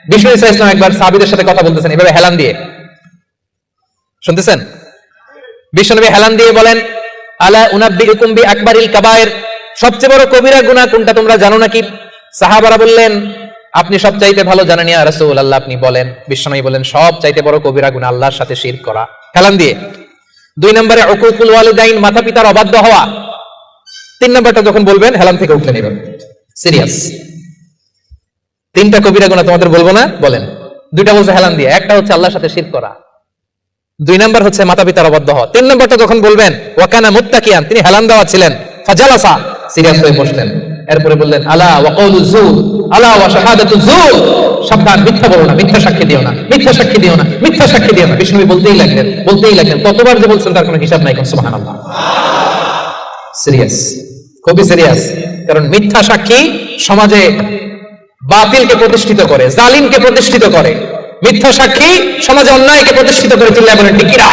বিষ্ণু সাল্লাল্লাহু আলাইহি ওয়াসাল্লাম একবার সাহাবীদের সাথে কথা বলতেছেন এভাবে হেলান দিয়ে, শুনতেছেন? বিশ্বনবী হেলান দিয়ে বলেন, আলা উনাব্বিউকুম বিআকবারিল কাবায়ের, সবচেয়ে বড় কবিরা গুনাহ কোনটা তোমরা জানো নাকি? সাহাবারা বললেন, আপনি সবচাইতে ভালো জানেন ইয়া রাসূলুল্লাহ, আপনি বলেন। বিশ্বনবী বলেন, সবচাইতে বড় কবিরা গুনাহ আল্লাহর সাথে শিরক করা, হেলান দিয়ে। 2 নম্বরে উকুকুল ওয়ালিদাইন, মাতা পিতার অবাধ্য হওয়া। 3 নম্বরটা যখন বলবেন হেলান থেকে উঠে নেবেন, সিরিয়াস। 3টা কবিরা গুনাহ তোমাদের বলবো না, বলেন। 2টা বলছে হেলান দিয়ে, একটা হচ্ছে আল্লাহর সাথে শিরক করা, 2 নম্বর হচ্ছে মাতা পিতার অবাধ্য হওয়া। 3 নম্বরটা যখন বলবেন, ওয়াকানা মুত্তাকিয়ান, তিনি হেলান দেওয়া ছিলেন, ফাজালাসা, সিরিয়াস হয়ে বসলেন। এরপরে বললেন, আলা ওয়া কাউলুজ যুর, আলা ওয়া শাহাদাতুজ যুর, সাবধান, মিথ্যা বলো না, মিথ্যা সাক্ষী দিও না, মিথ্যা সাক্ষী দিও না, মিথ্যা সাক্ষী দিও না। বিষ্ণু বলতেই লাগলেন, বলতেই লাগলেন, কতবার যে বলছেন তার কোনো হিসাব নাই। সুবহানাল্লাহ। সিরিয়াস, খুবই সিরিয়াস। কারণ মিথ্যা সাক্ষী সমাজে বাতিলকে প্রতিষ্ঠিত করে, জালিমকে প্রতিষ্ঠিত করে। মিথ্যা সাক্ষী সমাজে অন্যায়কে প্রতিষ্ঠিত করে। চিল্লায় বলেন ঠিক কিনা?